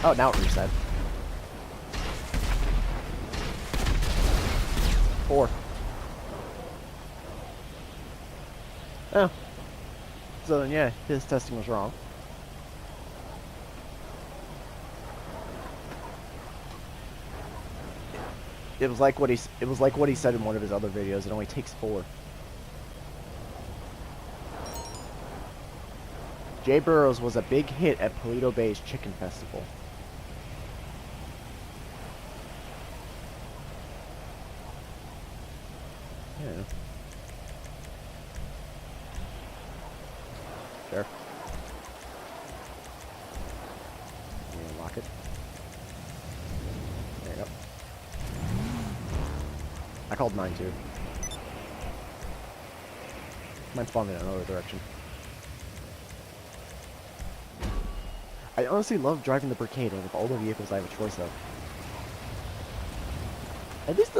Oh, now it reset. 4. Oh. So then, yeah, his testing was wrong. It was like what he said in one of his other videos. It only takes 4. Jay Burrows was a big hit at Paleto Bay's Chicken Festival. Yeah. Sure. Let me unlock it. There you go. I called mine too. Mine's falling in another direction. I honestly love driving the Brigade out of all the vehicles I have a choice of. At least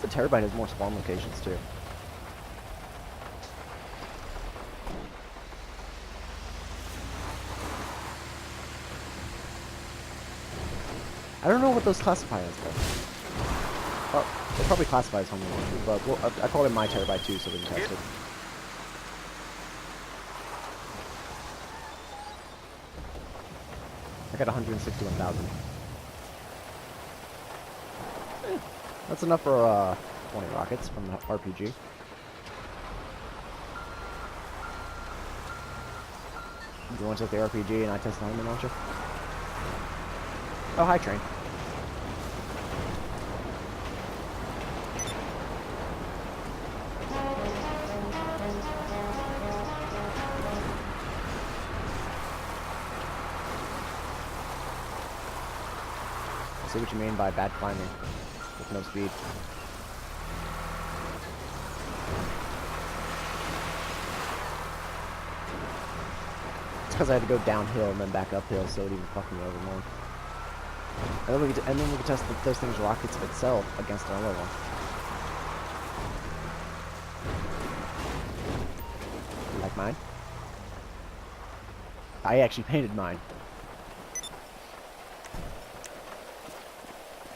the Terrorbyte has more spawn locations too. I don't know what those classify as though. Oh, they probably classify as homing launcher, but well, I called it my Terrorbyte too, so we can test it. I got 161,000. That's enough for 20 rockets from the RPG. You want to take the RPG and I test the homing launcher? Oh, hi, train. I see what you mean by bad climbing with no speed. It's because I had to go downhill and then back uphill, so it even fucked me over more. And then we can test those things rockets of itself against another one. You like mine? I actually painted mine.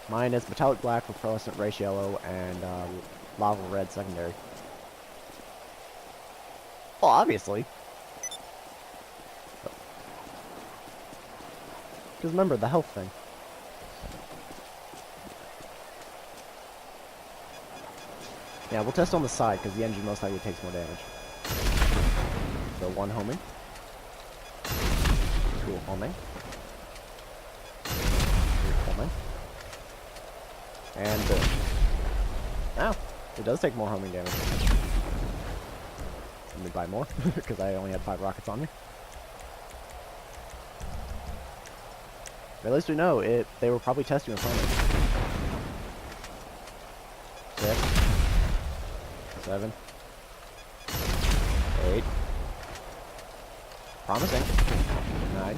Mine is metallic black with fluorescent race yellow and lava red secondary. Well, obviously. Because remember, the health thing. Yeah, we'll test on the side, because the engine most likely takes more damage. So 1 homing. 2 homing. 3 homing. And boom. Ow! It does take more homing damage. Let me buy more, because I only had 5 rockets on me. But at least we know they were probably testing with homing. 6. 7. 8. Promising. 9.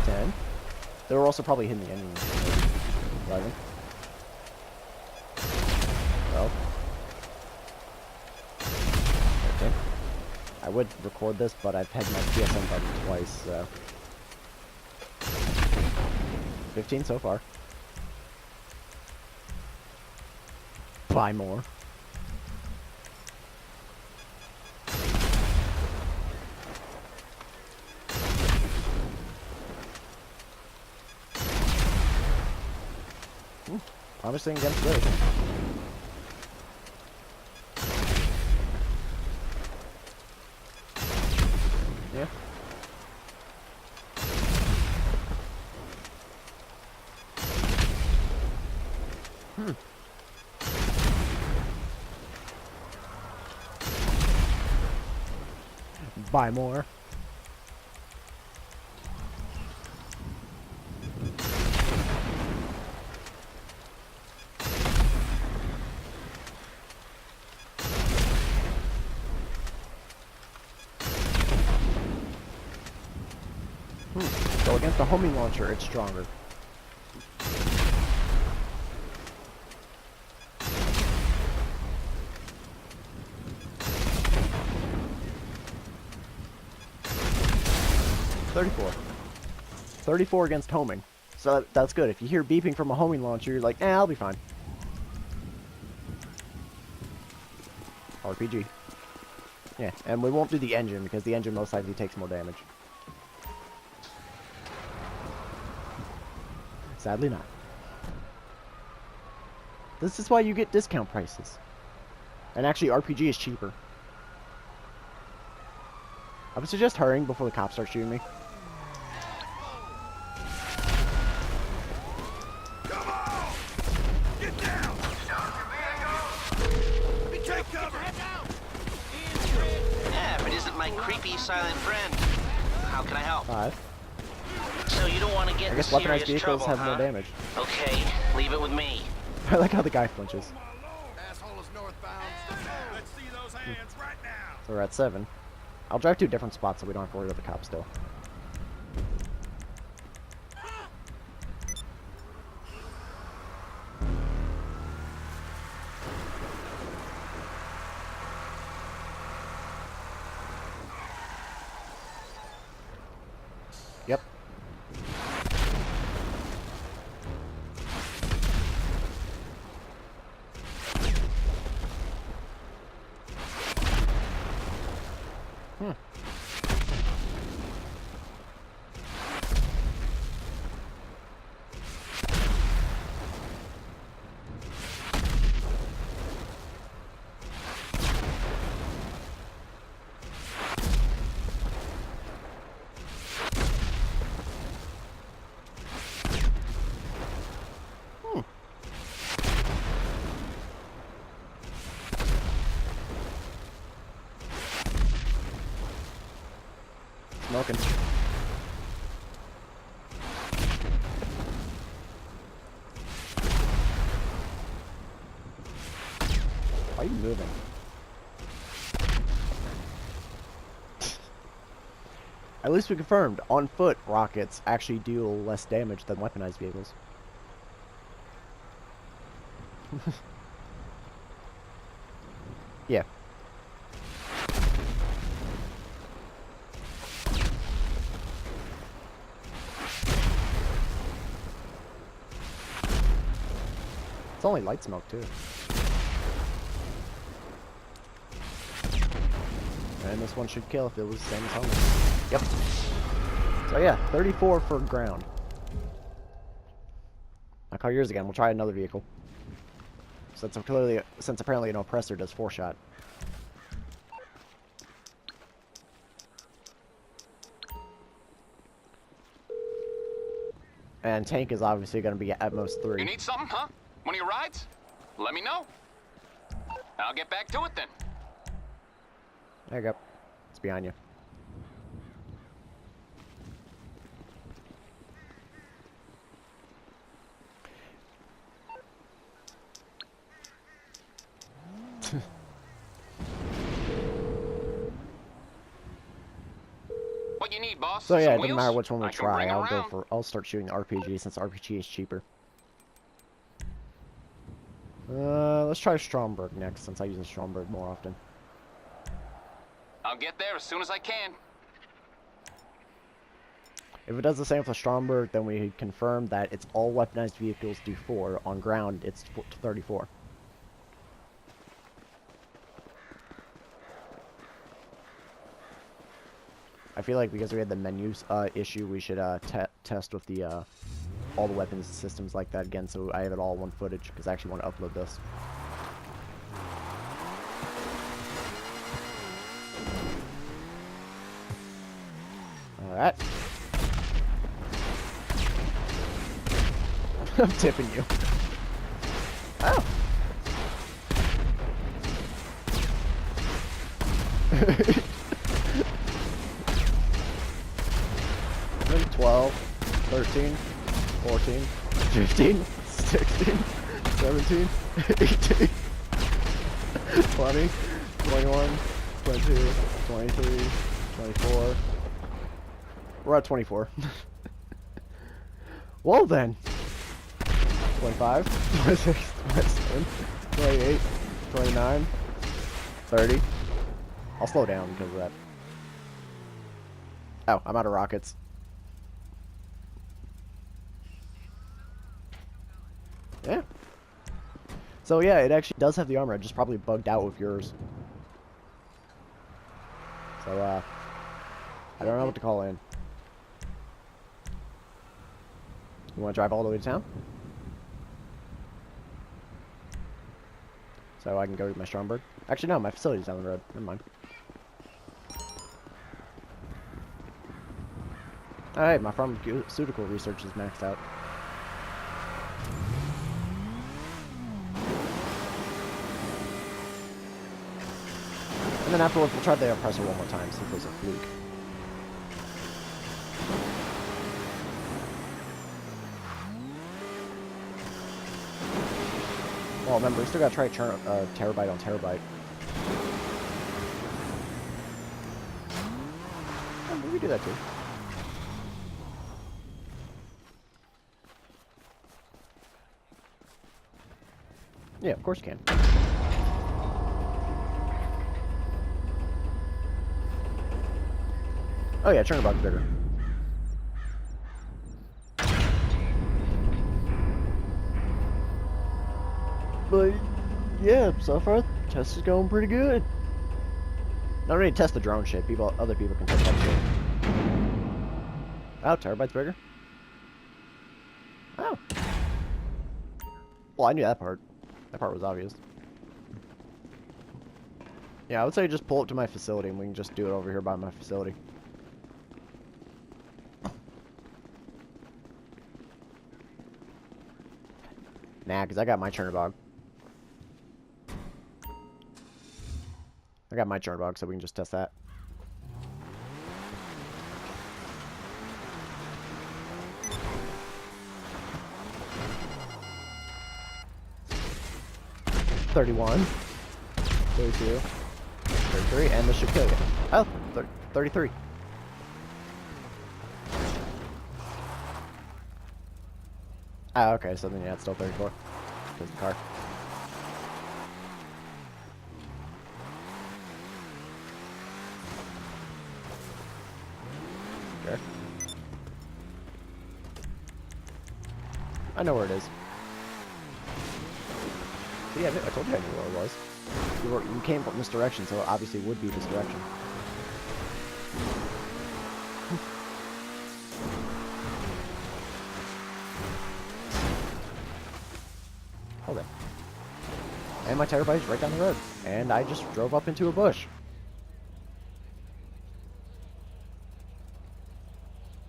10. They were also probably hitting the enemy. 11. 12. 13. I would record this, but I've had my PSM button twice, so. 15 so far. Buy more. Promising against this. Yeah. Buy more. So against the homing launcher, it's stronger. $34. 34 against homing. So that's good. If you hear beeping from a homing launcher, you're like, I'll be fine. RPG. Yeah, and we won't do the engine because the engine most likely takes more damage. Sadly not. This is why you get discount prices. And actually, RPG is cheaper. I would suggest hurrying before the cops start shooting me. Come on! Get down! Let me take cover! Yeah, if it isn't my creepy silent friend, how can I help? 5. So you don't want to get I guess in weaponized serious vehicles trouble, have huh? more damage. Okay, leave it with me. I like how the guy flinches. Asshole is northbound. Let's see those hands right now. So we're at 7. I'll drive to different spots so we don't have to worry about the cops still. Yep. Smoking. Why are you moving? At least we confirmed, on foot rockets actually deal less damage than weaponized vehicles. Yeah. It's only light smoke too. And this one should kill if it was the same as homing. Yep. So yeah, 34 for ground. I'll call yours again. We'll try another vehicle. Since apparently an oppressor does 4-shot. And tank is obviously going to be at most 3. You need something, huh? One of your rides? Let me know. I'll get back to it then. There you go. It's behind you. What you need, boss? So yeah, Some it doesn't wheels? matter which one we I can try. bring around. I'll start shooting RPG since RPG is cheaper. Let's try Stromberg next since I use Stromberg more often. I'll get there as soon as I can. If it does the same for Stromberg, then we confirm that it's all weaponized vehicles do 4. On ground, it's 34. I feel like because we had the menus issue, we should test with the all the weapons systems like that again, so I have it all in one footage because I actually want to upload this. All right. I'm tipping you. Oh. 12, 13, 14, 15, 16, 17, 18, 20, 21, 22, 23, 24. We're at 24. Well then. 25, 26, 27, 28, 29, 30. I'll slow down because of that. Oh, I'm out of rockets. So yeah, it actually does have the armor. It just probably bugged out with yours. So I don't know what to call in. You want to drive all the way to town? So I can go to my Stromberg? Actually, no, my facility's down the road. Never mind. Alright, my pharmaceutical research is maxed out. And then afterwards, we'll try the oppressor one more time, see if it's a fluke. Well, remember, we still gotta try Terrorbyte on Terrorbyte. Oh, maybe we do that too. Yeah, of course you can. Oh yeah, Chernobog's bigger. But yeah, so far test is going pretty good. Not really test the drone shit. Other people can test that shit. Oh, Terrorbyte's bigger. Oh. Well, I knew that part. That part was obvious. Yeah, I would say just pull it to my facility and we can just do it over here by my facility. Nah, because I got my Chernobog. I got my Chernobog, so we can just test that. $31, $32, $33, and this should kill you. Oh, 33. Ah, okay, so then yeah, it's still 34. Because the car. Sure. I know where it is. Yeah, I told you I knew where it was. You came from this direction, so it obviously would be this direction. Hold on. And my Terrorbyte is right down the road. And I just drove up into a bush.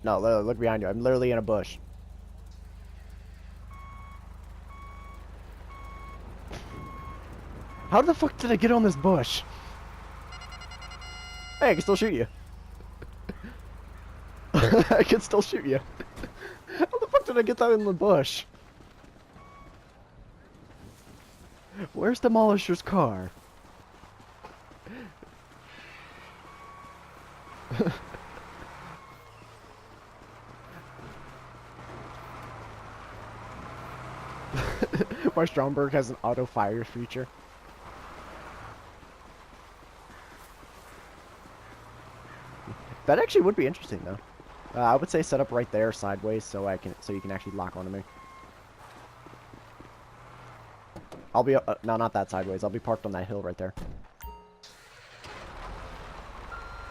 No, look behind you. I'm literally in a bush. How the fuck did I get on this bush? Hey, I can still shoot you. I can still shoot you. How the fuck did I get that in the bush? Where's Demolisher's car? My Stromberg has an auto fire feature. That actually would be interesting, though. I would say set up right there, sideways, so you can actually lock onto me. I'll be no, not that sideways. I'll be parked on that hill right there,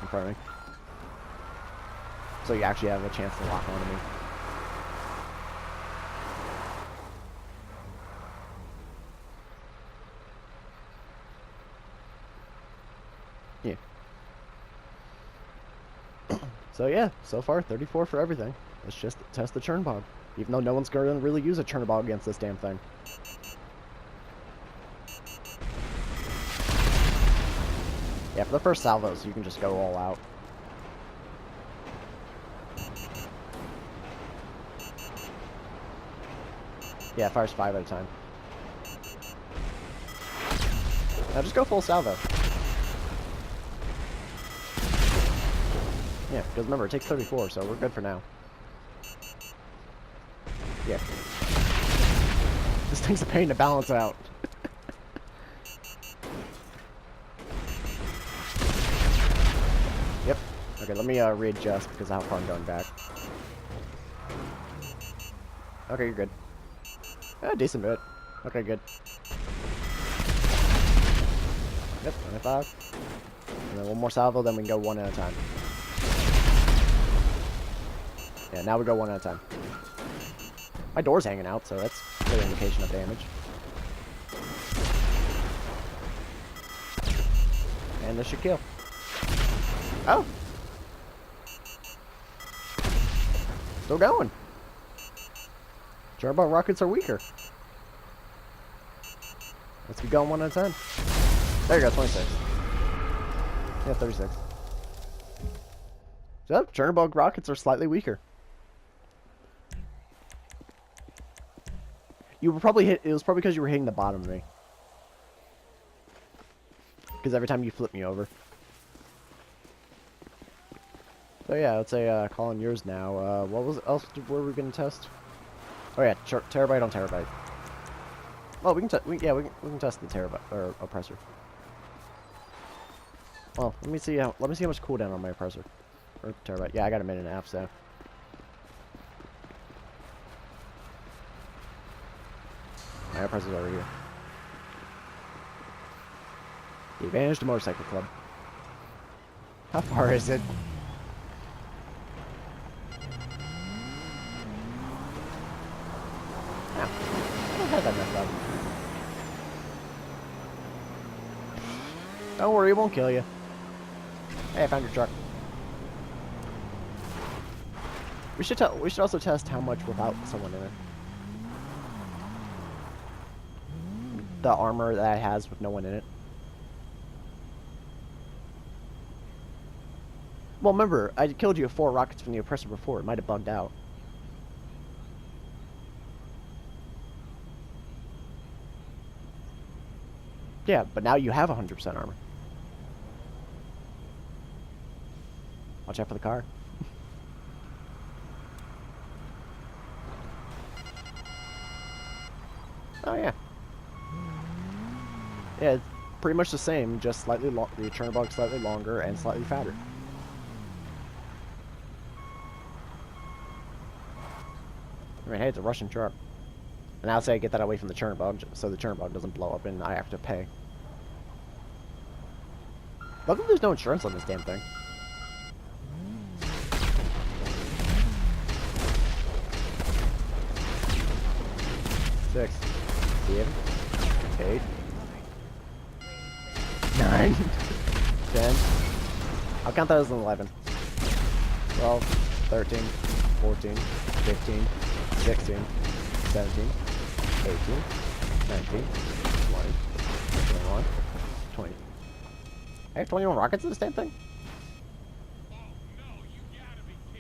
in front of me, so you actually have a chance to lock onto me. Yeah. So yeah, so far 34 for everything. Let's just test the Chernobog. Even though no one's going to really use a Chernobog against this damn thing. Yeah, for the first salvos, you can just go all out. Yeah, it fires 5 at a time. Now just go full salvo. Yeah, because remember, it takes 34, so we're good for now. Yeah. This thing's a pain to balance out. Yep. Okay, let me readjust because of how far I'm going back. Okay, you're good. Decent bit. Okay, good. Yep, 25. And then one more salvo, then we can go one at a time. Yeah, now we go one at a time. My door's hanging out, so that's a clear indication of damage. And this should kill. Oh! Still going. Turbo rockets are weaker. Let's keep going one at a time. There you go, 26. Yeah, 36. So, Chernobog rockets are slightly weaker. You were probably hit. It was probably because you were hitting the bottom of me. Because every time you flip me over. So yeah, let's say call on yours now. What was else? Were we gonna test? Oh yeah, Terrorbyte on Terrorbyte. Oh, we can test the Terrorbyte or oppressor. Well, let me see how much cooldown on my oppressor or Terrorbyte. Yeah, I got a minute and a half, so. My oppressor's over here. The Advantage to Motorcycle Club. How far is it? Ah, I don't have that messed up. Don't worry, it won't kill you. Hey, I found your truck. We should also test how much without someone in it. The armor that it has with no one in it. Well, remember, I killed you with 4 rockets from the oppressor before. It might have bugged out. Yeah, but now you have 100% armor. Watch out for the car. Oh, yeah. Yeah, it's pretty much the same, just slightly the Chernobog slightly longer and slightly fatter. I mean, hey, it's a Russian truck. And I'll say I get that away from the Chernobog, so the Chernobog doesn't blow up and I have to pay. Luckily there's no insurance on this damn thing. Six, 7, 8, 9, 10. I'll count that as an 11. 12, 13, 14, 15, 16, 17, 18, 19, 20, 21, 20. I have 21 rockets in this damn thing?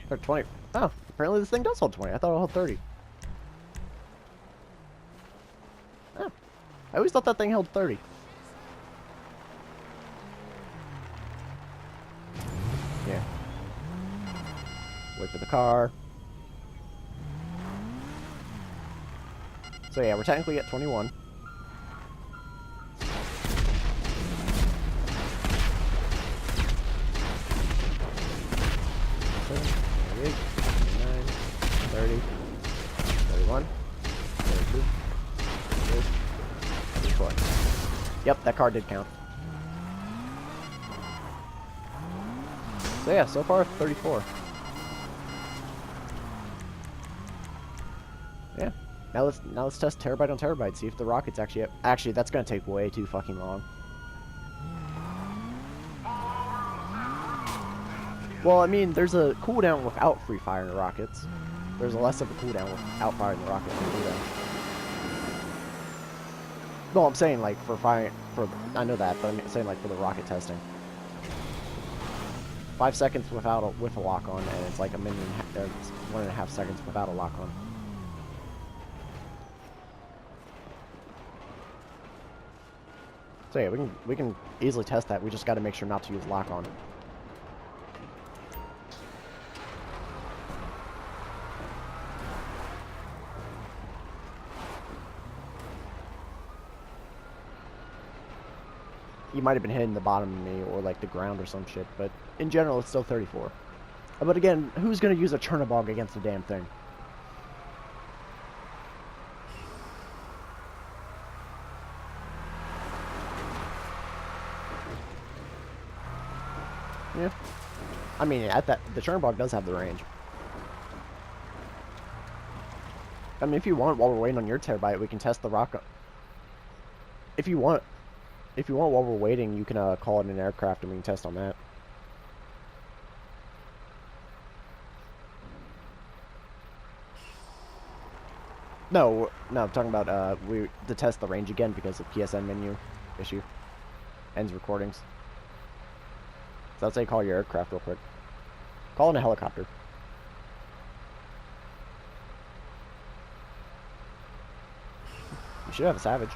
Or 20. Oh, apparently this thing does hold 20. I thought it held 30. Oh, I always thought that thing held 30. Yeah. Wait for the car. So yeah, we're technically at 21. $28, $29, $30, $31, $32, $34. Yep, that card did count. So yeah, so far 34. Yeah. Now let's test Terrorbyte on Terrorbyte, see if the rockets actually that's gonna take way too fucking long. Well, I mean, there's a cooldown without free firing the rockets. There's less of a cooldown without firing the rocket cooldown. No, I'm saying like for firing I know that, but I'm saying like for the rocket testing. 5 seconds with a lock on, and it's like a minute and 1.5 seconds without a lock on. So yeah, we can easily test that. We just got to make sure not to use lock on. You might have been hitting the bottom of me or like the ground or some shit, but in general it's still 34. But again, who's gonna use a Chernobog against the damn thing? I mean, at that, the Terrorbyte does have the range. I mean, if you want, while we're waiting on your Terrorbyte, we can test the rocket. If you want, while we're waiting, you can call it an aircraft and we can test on that. No, I'm talking about to test the range again because of PSN menu issue. Ends recordings. So let's say call your aircraft real quick. Call in a helicopter. You should have a Savage.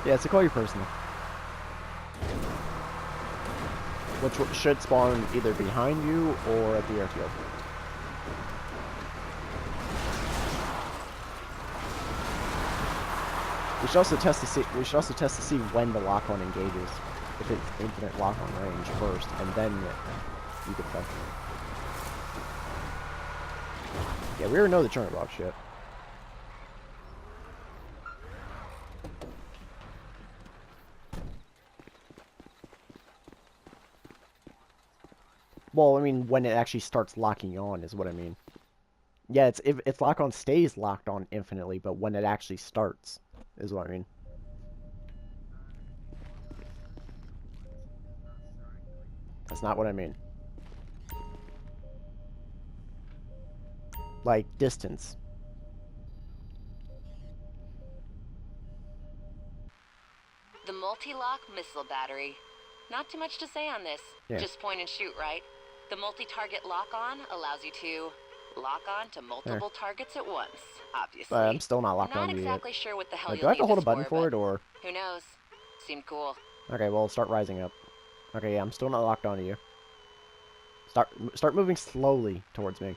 Yeah, so call your personal. Which should spawn either behind you or at the airfield. We should also test to see when the lock-on engages. If it's infinite lock-on range first, and then you can fuck. Yeah, we already know the Terrorbyte shit. Well, I mean, when it actually starts locking on is what I mean. Yeah, if its lock-on stays locked on infinitely, but when it actually starts is what I mean. That's not what I mean. Like, distance. The multi-lock missile battery. Not too much to say on this. Yeah. Just point and shoot, right? The multi-target lock-on allows you to lock on to multiple targets at once, obviously. But I'm still not locked on Not to you exactly sure what the hell yet. Do you'll I have to need hold a this button for it, but or...? who knows? Seemed cool. Okay, well, start rising up. Okay, yeah, I'm still not locked onto you. Start moving slowly towards me.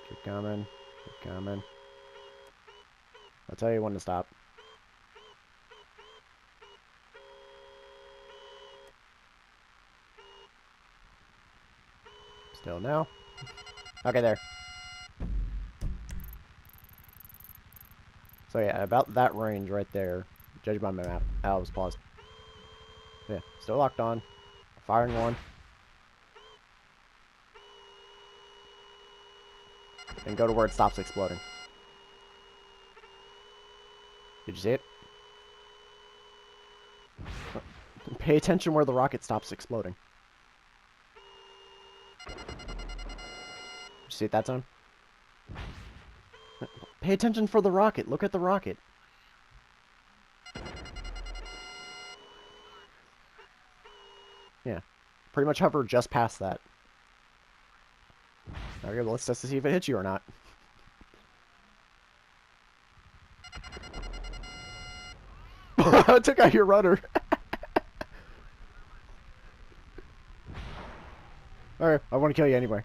Keep coming. Keep coming. I'll tell you when to stop. Still now. Okay, there. So yeah, about that range right there, judging by my map. Oh, it was paused. Yeah, still locked on. Firing one. And go to where it stops exploding. Did you see it? Pay attention where the rocket stops exploding. Did you see it that time? Pay attention for the rocket. Look at the rocket. Yeah. Pretty much hover just past that. Okay, well, let's test to see if it hits you or not. I took out your rudder. Alright, I want to kill you anyway.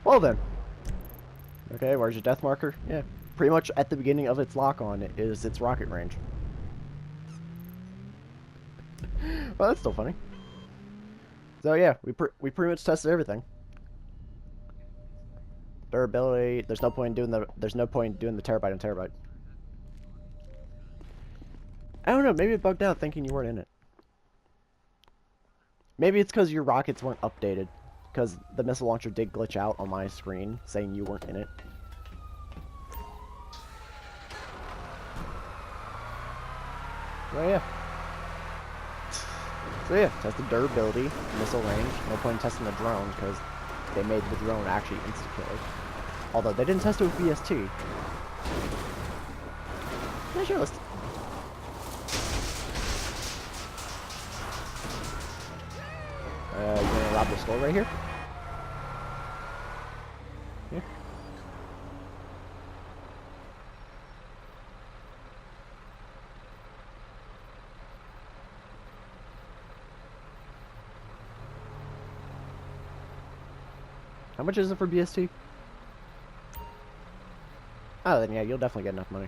Well then. Okay, where's your death marker? Yeah, pretty much at the beginning of its lock-on is its rocket range. Well, that's still funny. So yeah, we pretty much tested everything. Durability. There's no point in doing the Terrorbyte on Terrorbyte. I don't know. Maybe it bugged out thinking you weren't in it. Maybe it's because your rockets weren't updated. Because the missile launcher did glitch out on my screen, saying you weren't in it. Oh yeah. So yeah, tested durability, missile range. No point in testing the drone, because they made the drone actually insta-kill. Although they didn't test it with BST. Yeah, sure, let's... you gonna rob the store right here? Yeah. How much is it for BST? Oh, then yeah, you'll definitely get enough money.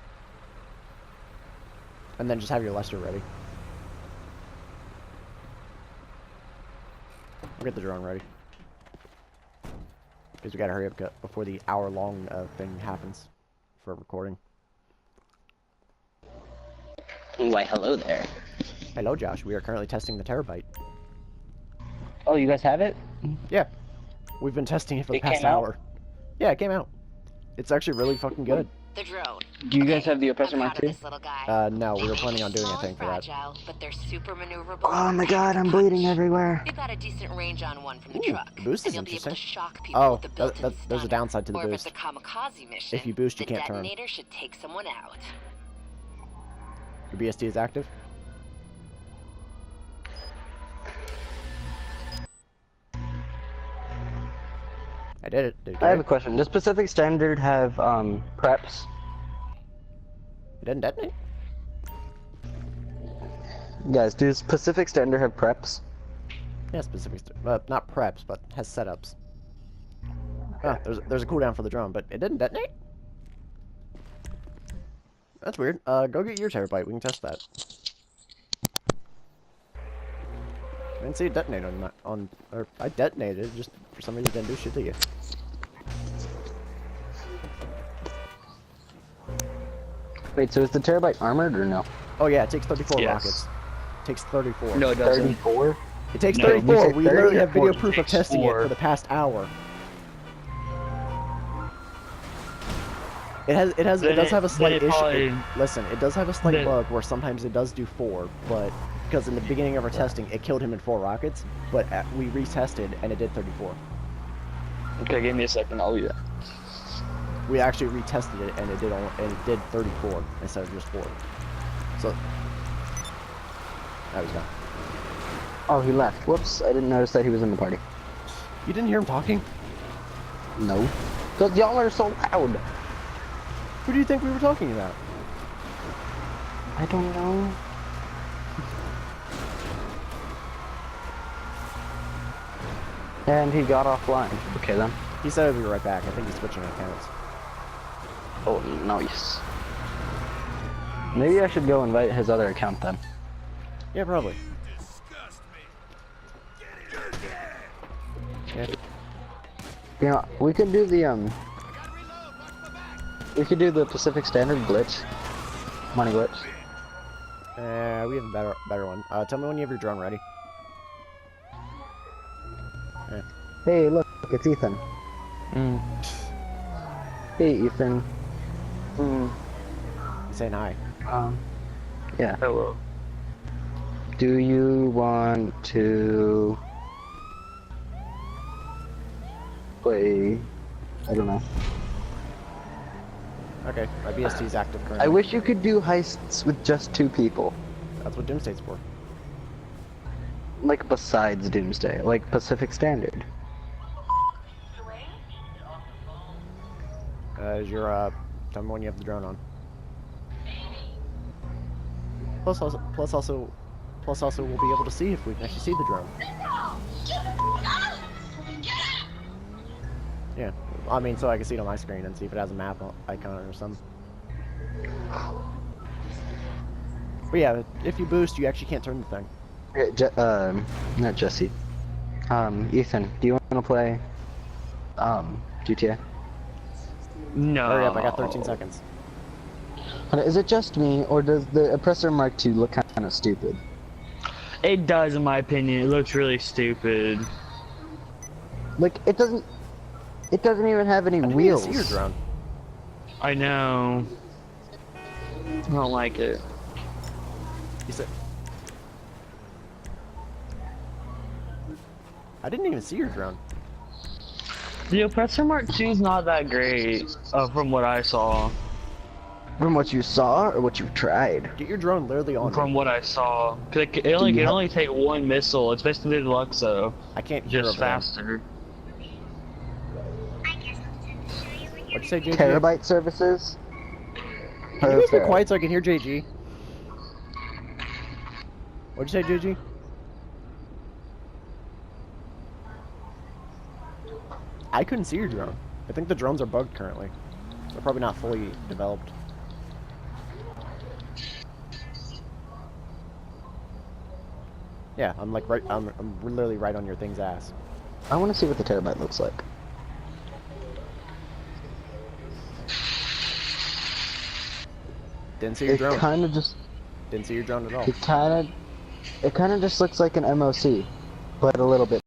And then just have your Lester ready. We'll get the drone ready. Because we gotta hurry up before the hour-long thing happens for recording. Why, hello there. Hello, Josh. We are currently testing the Terrorbyte. Oh, you guys have it? Yeah. We've been testing it for the past came out? hour. Yeah, it came out. It's actually really fucking good. The drone. Do you guys have the oppressor I'm mark proud of too? this little guy. No, we were planning on doing a Small thing and for that. fragile, but they're super maneuverable. Oh my and god, I'm punch. bleeding everywhere. You've got a decent range on one from the Ooh, truck. the boost and is you'll be able to interesting. shock people Oh, with the built-in there's a stunner. downside to the Or boost. if it's a kamikaze mission, If you boost, you the can't turn. detonator should take someone out. Your BSD is active? I did it. Did you I have get a question. Does Pacific Standard have preps? it? It didn't detonate? Guys, does Pacific Standard have preps? Yeah, specific. Not preps, but has setups. Ah, there's a cooldown for the drone, but it didn't detonate? That's weird. Go get your Terrorbyte. We can test that. I didn't see it detonate or I detonated it, just for some reason it didn't do shit to you. Wait, so is the Terrorbyte armored or no? Oh yeah, it takes 34 Yes. rockets. It takes 34. No, it doesn't. 34? It takes No, 34. you said We literally 30 have video or proof of takes testing it 4. for the past hour. It does have a slight issue. probably- Listen, it does have a slight then- bug where sometimes it does do 4, but because in the beginning of our testing it killed him in 4 rockets, but we retested and it did 34. Okay, give me a second. I'll do that. We actually retested it and it did 34 instead of just 4. So that was gone. Oh, he left. Whoops, I didn't notice that he was in the party. You didn't hear him talking? No. Because y'all are so loud. Who do you think we were talking about? I don't know. And he got offline. Okay then. He said he'll be right back. I think he's switching accounts. Oh, nice. Maybe I should go invite his other account then. Yeah, probably. Disgust me. Get in there. Yeah. You know, we could do the we could do the Pacific Standard glitch. Money glitch. We have a better one. Tell me when you have your drone ready. Yeah. Hey, look, it's Ethan. Hey, Ethan. He's saying hi. Yeah. Hello. Do you want to play? I don't know. Okay, my BST is active currently. I wish you could do heists with just 2 people. That's what Doomsday's for. Like besides Doomsday, like Pacific Standard. Tell me when you have the drone on. Plus also, we'll be able to see if we can actually see the drone. Yeah, I mean, so I can see it on my screen and see if it has a map icon or something. But yeah, if you boost, you actually can't turn the thing. Okay, not Jesse. Ethan, do you want to play, GTA? No. Hurry up, I got 13 seconds. Is it just me, or does the Oppressor Mark II look kind of stupid? It does, in my opinion. It looks really stupid. Like, it doesn't even have any I didn't wheels. even see your drone. I know. I don't like it. You said... I didn't even see your drone. The Oppressor Mark II is not that great, from what I saw. From what you saw, or what you tried? Get your drone literally on. From what I saw. 'Cause it can only take 1 missile. It's basically the deluxe, though. I can't hear Just over there. faster. What'd you say, JG? Terrorbyte services? Can you guys be quiet so I can hear JG? What'd you say, JG? I couldn't see your drone. I think the drones are bugged currently. They're probably not fully developed. Yeah, I'm like right. I'm literally right on your thing's ass. I want to see what the Terrorbyte looks like. Didn't see your drone. It kind of just. Didn't see your drone at all. It kind of just looks like an MOC, but a little bit